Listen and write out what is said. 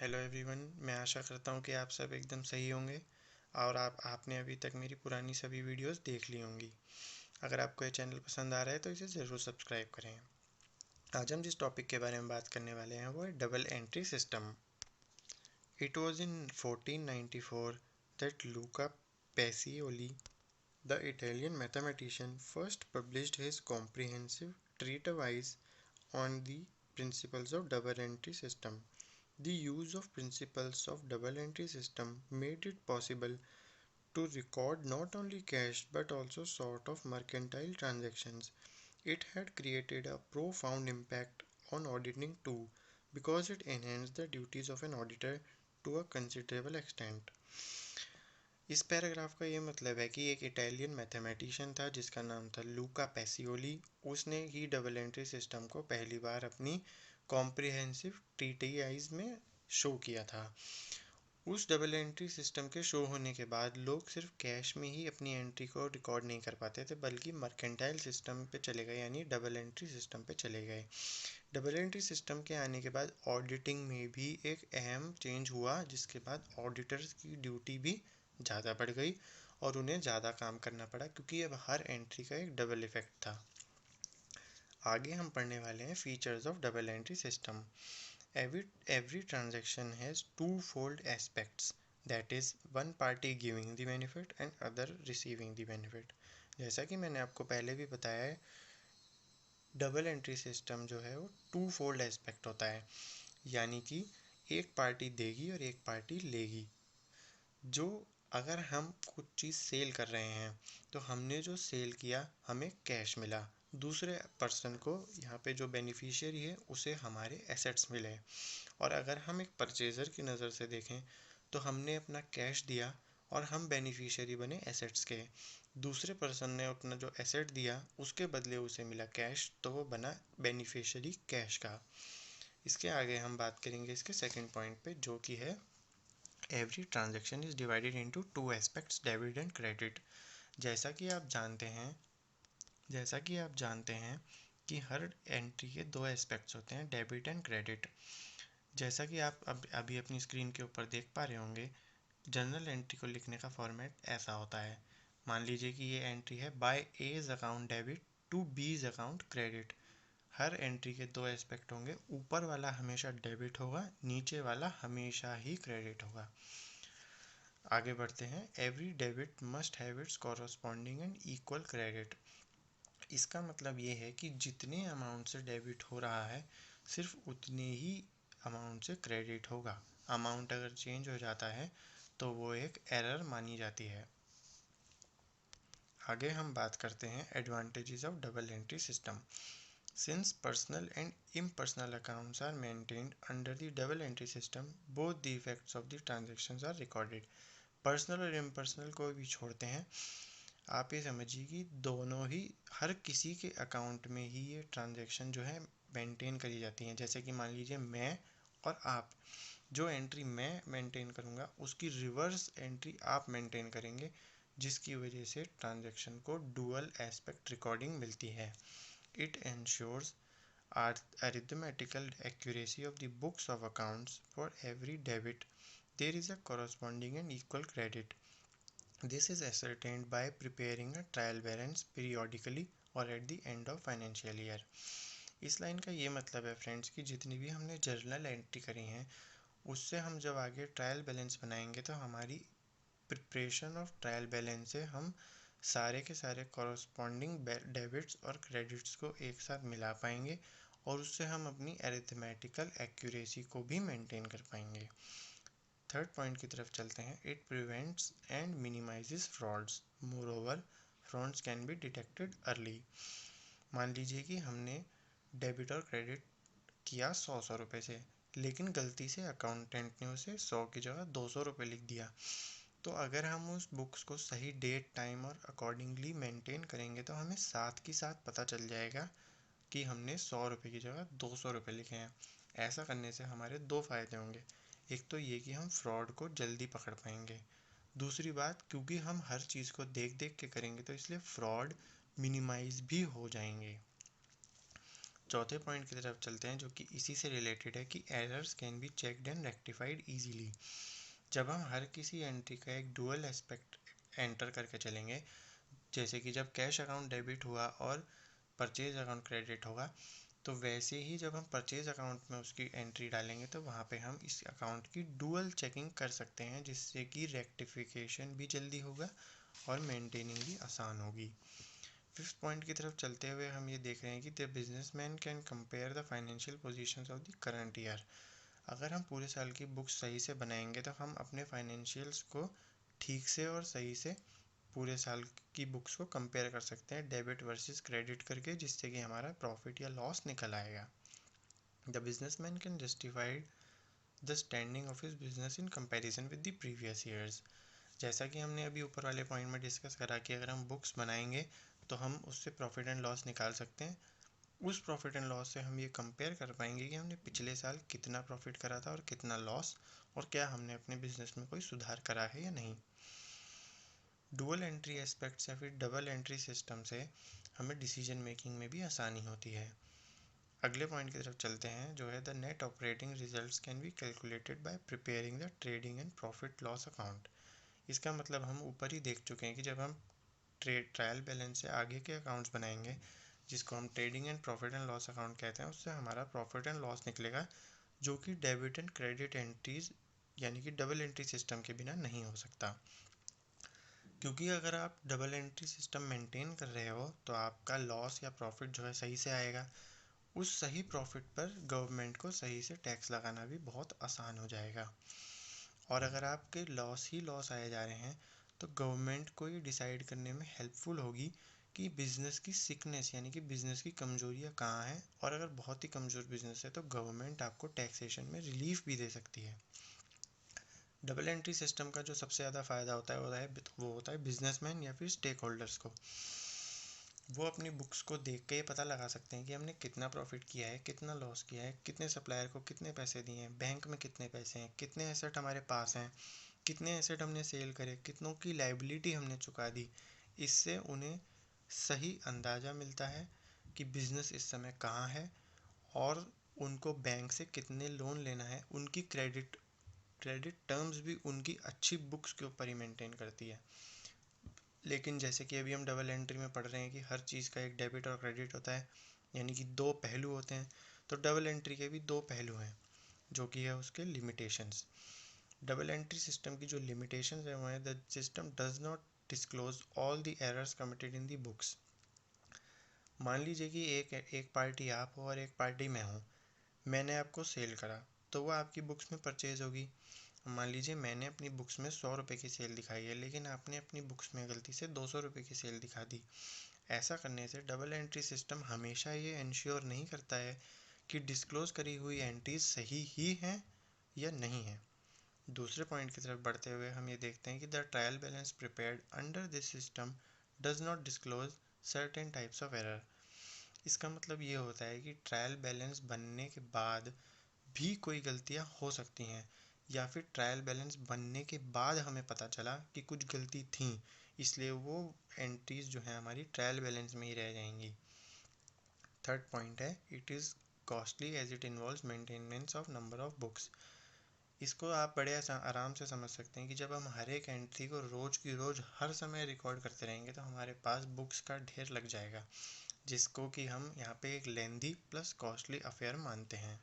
Hello everyone, मैं आशा करता हूँ कि आप सब एकदम सही होंगे और आपने अभी तक मेरी पुरानी सभी वीडियोस देख ली होंगी। अगर आपको ये चैनल पसंद आ रहा है तो इसे ज़रूर सब्सक्राइब करें। आज हम जिस टॉपिक के बारे में बात करने वाले हैं वो है double entry system. It was in 1494 that Luca Pacioli, the Italian mathematician, first published his comprehensive treatise on the principles of double entry system. The use of principles of double entry system made it possible to record not only cash but also sort of mercantile transactions. It had created a profound impact on auditing too, because it enhanced the duties of an auditor to a considerable extent. इस paragraph का ये मतलब है कि एक Italian mathematician था जिसका नाम था लूका पैसियोली। उसने ही डबल एंट्री सिस्टम को पहली बार अपनी कॉम्प्रिहेंसिव ट्रीटाइज में शो किया था। उस डबल एंट्री सिस्टम के शो होने के बाद लोग सिर्फ कैश में ही अपनी एंट्री को रिकॉर्ड नहीं कर पाते थे, बल्कि मर्केंटाइल सिस्टम पे चले गए, यानी डबल एंट्री सिस्टम पे चले गए। डबल एंट्री सिस्टम के आने के बाद ऑडिटिंग में भी एक अहम चेंज हुआ, जिसके बाद ऑडिटर्स की ड्यूटी भी ज़्यादा बढ़ गई और उन्हें ज़्यादा काम करना पड़ा, क्योंकि अब हर एंट्री का एक डबल इफेक्ट था। आगे हम पढ़ने वाले हैं features of double entry system. Every transaction has two-fold aspects, that is, one party giving the benefit and other receiving the benefit. जैसा कि मैंने आपको पहले भी बताया है, डबल एंट्री सिस्टम जो है वो टू फोल्ड एस्पेक्ट होता है, यानी कि एक पार्टी देगी और एक पार्टी लेगी। जो अगर हम कुछ चीज़ सेल कर रहे हैं तो हमने जो सेल किया हमें कैश मिला, दूसरे पर्सन को, यहाँ पे जो बेनिफिशियरी है, उसे हमारे एसेट्स मिले। और अगर हम एक परचेज़र की नज़र से देखें तो हमने अपना कैश दिया और हम बेनिफिशियरी बने एसेट्स के। दूसरे पर्सन ने अपना जो एसेट दिया उसके बदले उसे मिला कैश, तो वो बना बेनिफिशियरी कैश का। इसके आगे हम बात करेंगे इसके सेकंड पॉइंट पे, जो कि है every transaction is divided into two aspects, debit and credit. जैसा कि आप जानते हैं कि हर एंट्री के दो एस्पेक्ट्स होते हैं, डेबिट एंड क्रेडिट। जैसा कि आप अभी अपनी स्क्रीन के ऊपर देख पा रहे होंगे, जर्नल एंट्री को लिखने का फॉर्मेट ऐसा होता है। मान लीजिए कि ये एंट्री है by A's account debit to B's account credit. हर एंट्री के दो एस्पेक्ट होंगे, ऊपर वाला हमेशा डेबिट होगा, नीचे वाला हमेशा ही क्रेडिट होगा। आगे बढ़ते हैं। Every debit must have it's corresponding and equal credit. इसका मतलब ये है कि जितने अमाउंट से डेबिट हो रहा है सिर्फ उतने ही अमाउंट से क्रेडिट होगा। अमाउंट अगर चेंज हो जाता है तो वो एक एरर मानी जाती है। आगे हम बात करते हैं advantages of double entry system. Since personal and impersonal accounts are maintained under the double entry system, both the effects of the transactions are recorded. Personal और इम्पर्सनल को भी छोड़ते हैं, आप ये समझिए कि दोनों ही, हर किसी के अकाउंट में ही ये ट्रांजैक्शन जो है मेंटेन करी जाती हैं। जैसे कि मान लीजिए मैं और आप, जो एंट्री मैं मेंटेन करूँगा उसकी रिवर्स एंट्री आप मेंटेन करेंगे, जिसकी वजह से ट्रांजैक्शन को डुअल एस्पेक्ट रिकॉर्डिंग मिलती है। It ensures arithmetical accuracy of the books of accounts. For every debit, there is a corresponding and equal credit. This is ascertained by preparing a trial balance periodically or at the end of financial year. इस line का ये मतलब है friends कि जितनी भी हमने journal entry करी हैं उससे हम जब आगे ट्रायल बैलेंस बनाएंगे तो हमारी प्रिपरेशन ऑफ ट्रायल बैलेंस से हम सारे के सारे कॉरस्पॉन्डिंग डेबिट्स और क्रेडिट्स को एक साथ मिला पाएंगे और उससे हम अपनी अरिथमेटिकल एक्यूरेसी को भी मेंटेन कर पाएंगे। थर्ड पॉइंट की तरफ चलते हैं। It prevents and minimises frauds, moreover frauds can be detected early. मान लीजिए कि हमने डेबिट और क्रेडिट किया 100 रुपये से, लेकिन गलती से अकाउंटेंट ने उसे 100 की जगह 200 रुपये लिख दिया। तो अगर हम उस बुक्स को सही डेट, टाइम और अकॉर्डिंगली मेंटेन करेंगे तो हमें साथ ही साथ पता चल जाएगा कि हमने 100 रुपये की जगह 200 रुपये लिखे हैं। ऐसा करने से हमारे दो फ़ायदे होंगे। एक तो ये कि हम फ्रॉड को जल्दी पकड़ पाएंगे, दूसरी बात क्योंकि हम हर चीज़ को देख देख के करेंगे तो इसलिए फ्रॉड मिनिमाइज भी हो जाएंगे। चौथे पॉइंट की तरफ चलते हैं, जो कि इसी से रिलेटेड है कि errors can be checked and rectified easily. जब हम हर किसी एंट्री का एक डुअल एस्पेक्ट एंटर करके चलेंगे, जैसे कि जब कैश अकाउंट डेबिट हुआ और परचेज अकाउंट क्रेडिट होगा, तो वैसे ही जब हम परचेज अकाउंट में उसकी एंट्री डालेंगे तो वहाँ पे हम इस अकाउंट की डुअल चेकिंग कर सकते हैं, जिससे कि रेक्टिफिकेशन भी जल्दी होगा और मेंटेनिंग भी आसान होगी। फिफ्थ पॉइंट की तरफ चलते हुए हम ये देख रहे हैं कि the businessman can compare the financial positions of the current year. अगर हम पूरे साल की बुक्स सही से बनाएंगे तो हम अपने फाइनेंशियल्स को ठीक से और सही से पूरे साल की बुक्स को कंपेयर कर सकते हैं डेबिट वर्सेस क्रेडिट करके, जिससे कि हमारा प्रॉफिट या लॉस निकल आएगा। The businessman can justify the standing of his business in comparison with the previous years. जैसा कि हमने अभी ऊपर वाले पॉइंट में डिस्कस करा कि अगर हम बुक्स बनाएंगे तो हम उससे प्रॉफिट एंड लॉस निकाल सकते हैं। उस प्रॉफिट एंड लॉस से हम ये कंपेयर कर पाएंगे कि हमने पिछले साल कितना प्रॉफिट करा था और कितना लॉस, और क्या हमने अपने बिजनेस में कोई सुधार करा है या नहीं। डुअल एंट्री एस्पेक्ट्स या फिर डबल एंट्री सिस्टम से हमें डिसीजन मेकिंग में भी आसानी होती है। अगले पॉइंट की तरफ चलते हैं, जो है the net operating results can be calculated by preparing the trading and profit loss account. इसका मतलब हम ऊपर ही देख चुके हैं कि जब हम ट्रायल बैलेंस से आगे के अकाउंट्स बनाएंगे, जिसको हम trading and profit and loss account कहते हैं, उससे हमारा प्रॉफिट एंड लॉस निकलेगा, जो कि डेबिट एंड क्रेडिट एंट्रीज यानी कि डबल एंट्री सिस्टम के बिना नहीं हो सकता। क्योंकि अगर आप डबल एंट्री सिस्टम मेंटेन कर रहे हो तो आपका लॉस या प्रॉफिट जो है सही से आएगा। उस सही प्रॉफिट पर गवर्नमेंट को सही से टैक्स लगाना भी बहुत आसान हो जाएगा। और अगर आपके लॉस ही लॉस आए जा रहे हैं तो गवर्नमेंट को ये डिसाइड करने में हेल्पफुल होगी कि बिज़नेस की सिकनेस यानी कि बिज़नेस की कमजोरियाँ कहाँ हैं, और अगर बहुत ही कमज़ोर बिज़नेस है तो गवर्नमेंट आपको टैक्सेशन में रिलीफ भी दे सकती है। डबल एंट्री सिस्टम का जो सबसे ज़्यादा फ़ायदा होता है वो होता है बिजनेसमैन या फिर स्टेक होल्डर्स को। वो अपनी बुक्स को देख के पता लगा सकते हैं कि हमने कितना प्रॉफिट किया है, कितना लॉस किया है, कितने सप्लायर को कितने पैसे दिए हैं, बैंक में कितने पैसे हैं, कितने एसेट हमारे पास हैं, कितने एसेट हमने सेल करे, कितनों की लाइबिलिटी हमने चुका दी। इससे उन्हें सही अंदाज़ा मिलता है कि बिज़नेस इस समय कहाँ है और उनको बैंक से कितने लोन लेना है। उनकी क्रेडिट टर्म्स भी उनकी अच्छी बुक्स के ऊपर ही मेंटेन करती है। लेकिन जैसे कि अभी हम डबल एंट्री में पढ़ रहे हैं कि हर चीज़ का एक डेबिट और क्रेडिट होता है, यानी कि दो पहलू होते हैं, तो डबल एंट्री के भी दो पहलू हैं, जो कि है उसके लिमिटेशंस। डबल एंट्री सिस्टम की जो लिमिटेशंस है वो है the system does not disclose all the errors committed in the books. मान लीजिए कि एक पार्टी आप हो और एक पार्टी मैं हूँ। मैंने आपको सेल करा तो वो आपकी बुक्स में परचेज होगी। मान लीजिए मैंने अपनी बुक्स में 100 रुपये की सेल दिखाई है, लेकिन आपने अपनी बुक्स में गलती से 200 रुपये की सेल दिखा दी। ऐसा करने से डबल एंट्री सिस्टम हमेशा ये इंश्योर नहीं करता है कि डिस्क्लोज करी हुई एंट्रीज सही ही हैं या नहीं है। दूसरे पॉइंट की तरफ बढ़ते हुए हम ये देखते हैं कि the trial balance prepared under this system does not disclose certain types of error. इसका मतलब ये होता है कि ट्रायल बैलेंस बनने के बाद भी कोई गलतियाँ हो सकती हैं, या फिर ट्रायल बैलेंस बनने के बाद हमें पता चला कि कुछ गलती थी, इसलिए वो एंट्रीज जो हैं हमारी ट्रायल बैलेंस में ही रह जाएंगी। थर्ड पॉइंट है it is costly as it involves maintenance of number of books. इसको आप बड़े आराम से समझ सकते हैं कि जब हम हर एक एंट्री को रोज़ की रोज़ हर समय रिकॉर्ड करते रहेंगे तो हमारे पास बुक्स का ढेर लग जाएगा, जिसको कि हम यहाँ पे एक लेंदी प्लस कॉस्टली अफेयर मानते हैं।